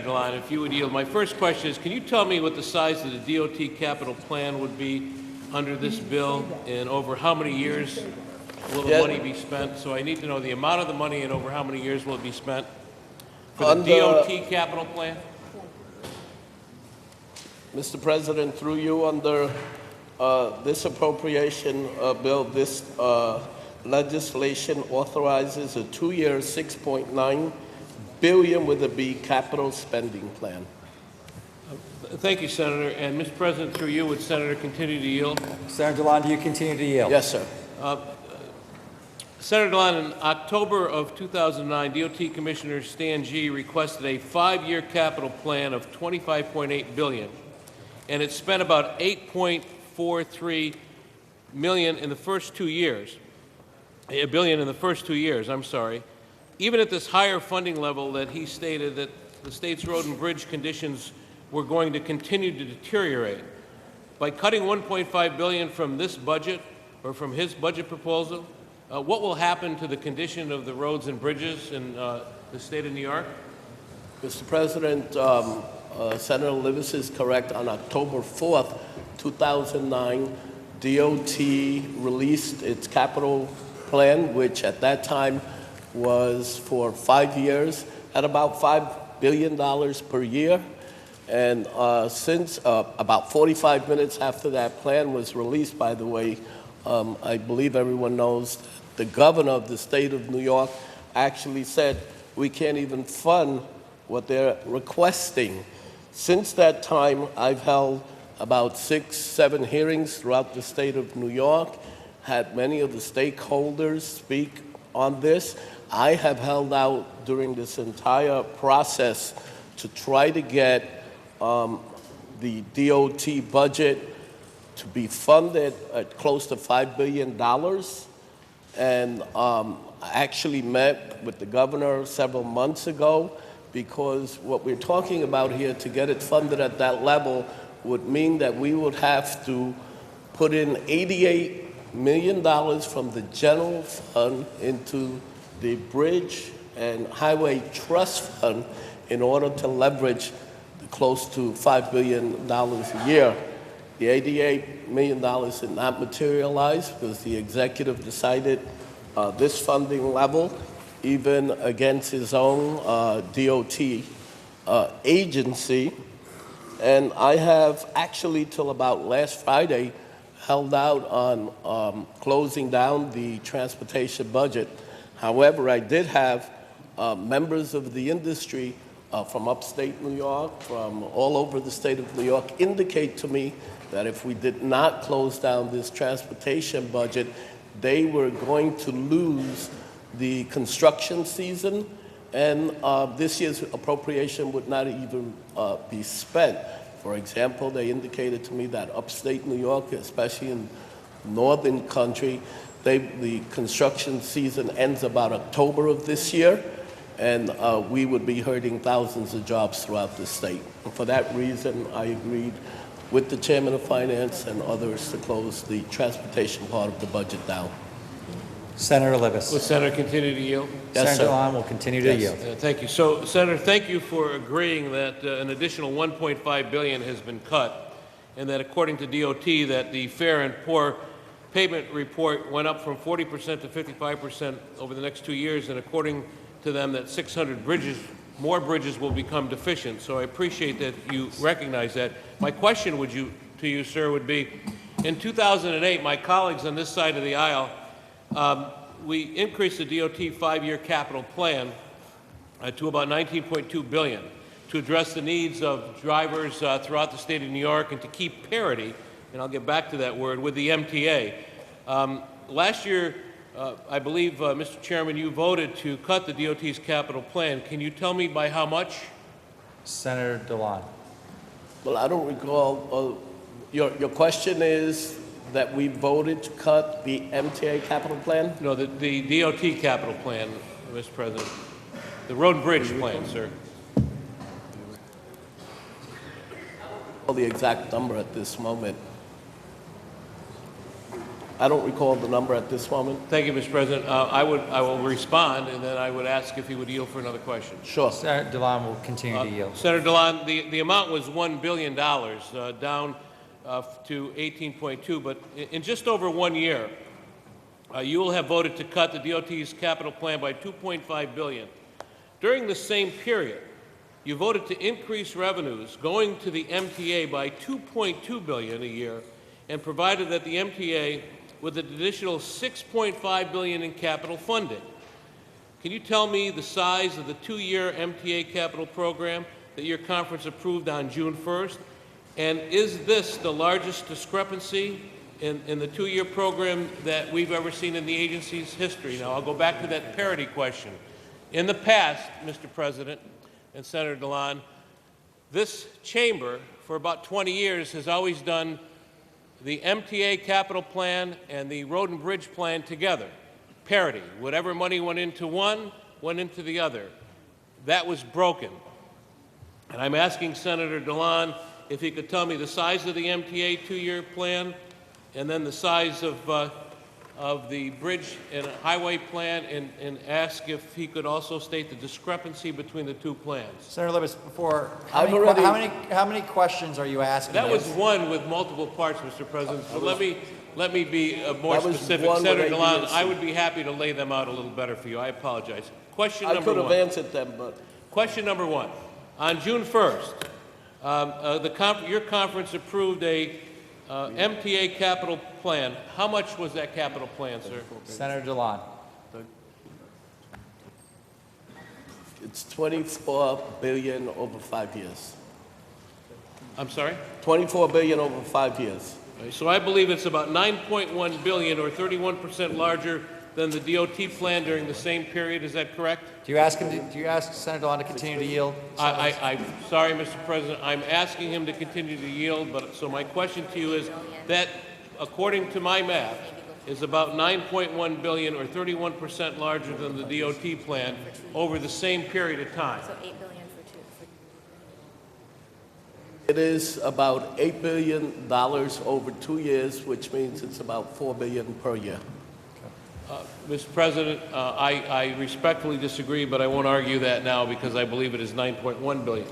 Dilan, if you would yield. My first question is, can you tell me what the size of the DOT capital plan would be under this bill, and over how many years will the money be spent? So I need to know the amount of the money and over how many years will it be spent for the DOT capital plan? Mr. President, through you, under this appropriation bill, this legislation authorizes a 2-year, $6.9 billion with a B capital spending plan. Thank you, Senator. And Mr. President, through you, would Senator continue to yield? Senator Dilan, do you continue to yield? Yes, sir. Senator Dilan, in October of 2009, DOT Commissioner Stan G. requested a 5-year capital plan of $25.8 billion, and it spent about $8.43 billion in the first 2 years. I'm sorry. Even at this higher funding level, that he stated that the state's road and bridge conditions were going to continue to deteriorate. By cutting $1.5 billion from this budget, or from his budget proposal, what will happen to the condition of the roads and bridges in the state of New York? Mr. President, Senator Libous is correct. On October 4th, 2009, DOT released its capital plan, which at that time was for 5 years at about $5 billion per year. And since about 45 minutes after that plan was released, by the way, I believe everyone knows the governor of the state of New York actually said we can't even fund what they're requesting. Since that time, I've held about 6, 7 hearings throughout the state of New York, had many of the stakeholders speak on this. I have held out during this entire process to try to get the DOT budget to be funded at close to $5 billion. And I actually met with the governor several months ago, because what we're talking about here, to get it funded at that level, would mean that we would have to put in $88 million from the general fund into the Bridge and Highway Trust Fund in order to leverage the close to $5 billion a year. The $88 million did not materialize because the executive decided this funding level, even against his own DOT agency. And I have actually, till about last Friday, held out on closing down the transportation budget. However, I did have members of the industry from upstate New York, from all over the state of New York, indicate to me that if we did not close down this transportation budget, they were going to lose the construction season, and this year's appropriation would not even be spent. For example, they indicated to me that upstate New York, especially in northern country, the construction season ends about October of this year, and we would be hurting thousands of jobs throughout the state. And for that reason, I agreed with the Chairman of Finance and others to close the transportation part of the budget down. Senator Libous. Will Senator continue to yield? Yes, Senator sir. Dilan will continue to yield. Thank you. So, Senator, thank you for agreeing that an additional $1.5 billion has been cut, and that according to DOT, that the fair and poor payment report went up from 40% to 55% over the next 2 years, and according to them, that 600 more bridges will become deficient. So I appreciate that you recognize that. My question to you, sir, would be, in 2008, my colleagues on this side of the aisle, we increased the DOT 5-year capital plan to about $19.2 billion to address the needs of drivers throughout the state of New York and to keep parity, and I'll get back to that word, with the MTA. Last year, I believe, Mr. Chairman, you voted to cut the DOT's capital plan. Can you tell me by how much? Senator Dilan. Well, I don't recall. Your question is that we voted to cut the MTA capital plan? No, the DOT capital plan, Mr. President. The road and bridge plan, sir. The exact number at this moment. I don't recall the number at this moment. Thank you, Mr. President. I will respond, and then I would ask if he would yield for another question. Sure. Senator Dilan will continue to yield. Senator Dilan, the amount was $1 billion, down to 18.2, but in just over 1 year, you will have voted to cut the DOT's capital plan by $2.5 billion. During the same period, you voted to increase revenues going to the MTA by $2.2 billion a year and provided that the MTA with an additional $6.5 billion in capital funding. Can you tell me the size of the 2-year MTA capital program that your conference approved on June 1st? And is this the largest discrepancy in the 2-year program that we've ever seen in the agency's history? Now, I'll go back to that parity question. In the past, Mr. President and Senator Dilan, this chamber for about 20 years has always done the MTA capital plan and the road and bridge plan together, parity. Whatever money went into one, went into the other. That was broken. And I'm asking Senator Dilan if he could tell me the size of the MTA 2-year plan and then the size of the bridge and highway plan, and ask if he could also state the discrepancy between the two plans. Senator Libous, before, I've already- how many questions are you asking? That was us? one with multiple parts, Mr. President. So let me be more That was specific. one with Senator A, B, Dilan, and C. I would be happy to lay them out a little better for you. I apologize. Question I number could have one. answered them, but Question number one. On June 1st, your conference approved a MTA capital plan. How much was that capital plan, sir? Senator Dilan. it's $24 billion over 5 years. I'm sorry? $24 billion over 5 years. So I believe it's about $9.1 billion, or 31% larger than the DOT plan during the same period. Is that correct? Do you ask Senator Dilan to continue to yield? I'm sorry, Mr. President. I'm asking him to continue to yield, but so my question to you is that, according to my math, is about $9.1 billion, or 31% larger than the DOT plan over the same period of time. So $8 billion for two. It is about $8 billion over 2 years, which means it's about $4 billion per year. Mr. President, I respectfully disagree, but I won't argue that now because I believe it is $9.1 billion.